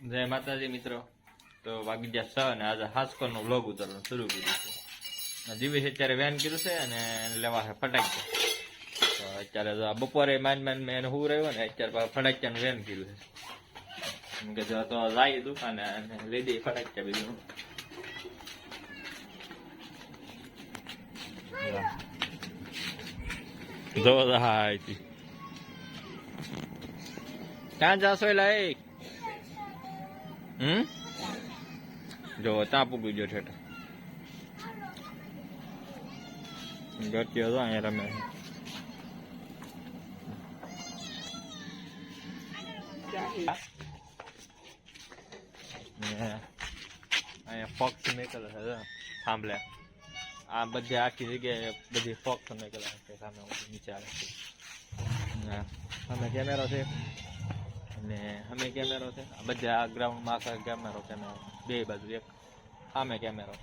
જય માતાજી મિત્રો. તો વાગી ગયા 6 અને આજે હાસ્કોનો વ્લોગ ઉતારવાનું શરૂ કર્યું છે. દિવસ અત્યારે વેન કર્યું છે અને લેવા છે ફટાક્યા. તો અત્યારે જો બપોરે માંડ મેં હું રહ્યો ને અત્યારે ફટાક્યાનું વેન કર્યું છે. એમ કે જો તો જાય દુકાને અને લઈ દઈ ફટાક્યા બીજું. જો હા ક્યાં જાશો એલા એ જો ત્યાં પૂગી ગયો છે ગતિયો તો અહીંયા રમે અહીંયા ફોક્સ નીકળે છે થાંભલે આ બધી આખી જગ્યાએ બધી ફોક્સ નીકળે છે સામે નીચે આવે છે સામે કેમેરો છે અને અમે કેમેરો છે બધા આ ગ્રાઉન્ડમાં આખા કેમેરો બે બાજુ એક સામે કેમેરો.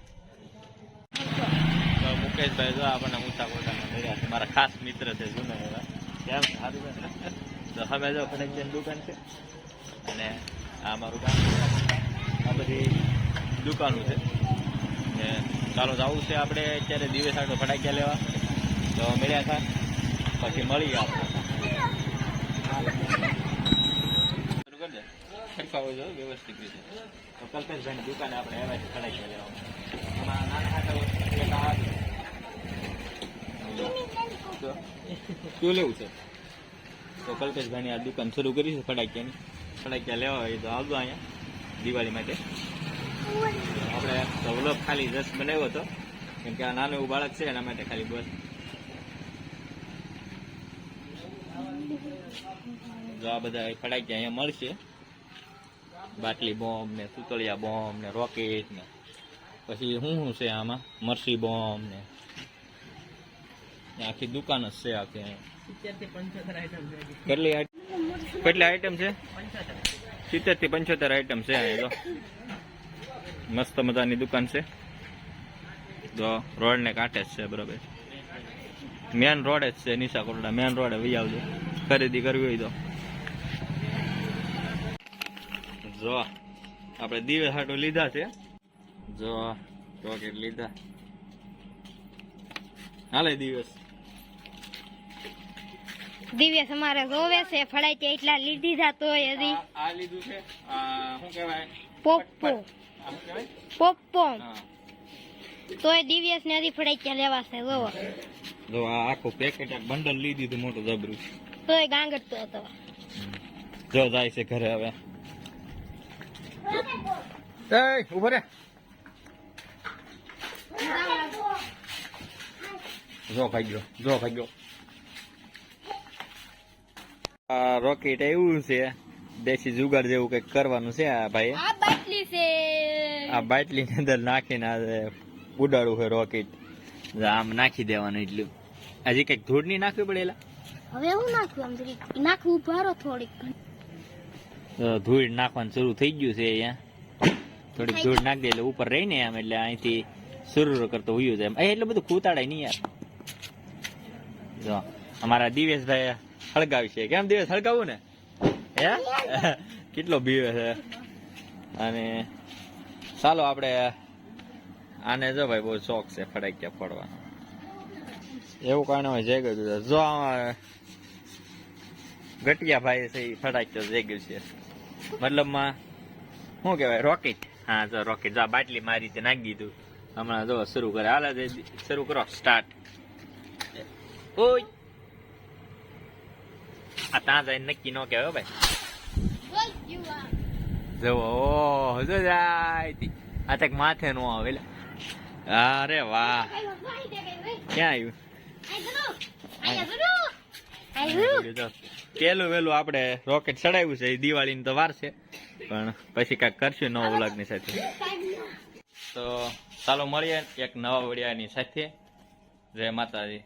તો મુકેશભાઈ જો આપણને ઊંચા કોટામાં મળ્યા છે, મારા ખાસ મિત્ર છે જૂના એવા. કેમ સારું છે ને? તો હવે જો ફટાકડાની દુકાન છે અને આ મારું કામ આ બધી દુકાનો છે ને ચાલો જવું છે આપણે અત્યારે દિવસ આટલો ફટાકડા લેવા. તો મળ્યા હતા પછી મળીએ આપણે સરખાવો જો વ્યવસ્થિત રીતે. તો કલ્પેશભાઈની દુકાને આપણે આવ્યા છે ફટાકડા લેવા. એમાં નાના હાથા શું લેવું છે? તો કલ્પેશભાઈની આ દુકાન શરૂ કરી છે ફટાકડાની. ફટાકડા લેવા હોય તો આવજો અહીંયા દિવાળી માટે. આપણે વ્લોગ ખાલી જસ્ટ બનાવ્યો હતો કેમ કે આ નાનું એવું બાળક છે એના માટે ખાલી બસ. જો આ બધા ફટાકડા અહીંયા મળશે, બાટલી બોમ્બ ને સુતળિયા બોમ્બ ને રોકેટ ને પછી શું છે આમાં મરસી બોમ્બ ને આખી દુકાન જ છે આખી. કેટલી આઈટમ છે? 70 થી 75 આઈટમ છે અહીંયા. તો મસ્ત મજાની દુકાન છે. જો રોડ ને કાંઠે જ છે બરોબર, મેન રોડ જ છે નિશા કોરડા મેન રોડ વહી આવજો ખરીદી કરવી હોય તો. જો આપણે દિવસ હાટો લીધા છે, જો રોકેટ લીધા. હાલે દિવસ અમારે રોવે છે ફડાઈ એટલા લીધી જા તો હજી આ લીધું છે. શું કહેવાય? પોપ્પો શું કહેવાય? પોપ્પો. હા તોય દિવસ ને હજી ફડાઈ લેવા છે. જો આ આખું પેકેટ એક બંડલ લઈ દીધું મોટું જબરું. તોય ગાંગડતો હતો. જો જાય છે ઘરે હવે. એ ઉભો રે. જો ભાગ્યો આ રોકેટ એવું છે દેશી જુગાડ જેવું કઈક કરવાનું છે આ ભાઈ. આ બાટલી છે, આ બાટલી ની અંદર નાખીને ઉડાડવું છે રોકેટ. આમ નાખી દેવાનું એટલું. હજી કઈક ધૂળ નહીં નાખવી પડેલા. હવે હું નાખું આમ જરી નાખવું ભારો થોડીક. ધૂળ નાખવાનું શરૂ થઈ ગયું છે અહીંયા. થોડીક ધૂળ નાખી દે એટલે ઉપર રહી ને આમ એટલે અહીંથી સુરુ કરતો ઉયું જાય. એટલું બધું ખૂતાડાય નહીં યાર. જો અમારા દિવેશભાઈ હળગાવી છે. કેમ દિવસ હળગાવું ને? હે કેટલો બીવે છે. અને ચાલો આપણે આને જો ભાઈ બહુ શોખ છે ફટાકડા ફોડવાનો. એવું કારણે હોય જઈ ગયું. જો ગટિયા ભાઈ છે એ ફટાકડા જઈ ગયું છે. મતલબમાં શું કહેવાય? રોકેટ. હા જો રોકેટ. જો બાટલી મારી રીતે નાખી દીધું. હમણાં જો શરૂ કરે. હાલ શરૂ કરો સ્ટાર્ટ. ઓય આ ત્યાં જઈને નક્કી ન કહેવાય ભાઈ. જવો ઓહ જો જાય આ તક માથે નો આવે. અરે વાહ ક્યાં આવ્યું? પેલું વેલું આપણે રોકેટ ચડાવ્યું છે. દિવાળી ની તો વાર છે પણ પછી કઈક કરશું નવા વ્લોગ ની સાથે. તો ચાલો મળીએ એક નવા વિડીયોની સાથે. જય માતાજી.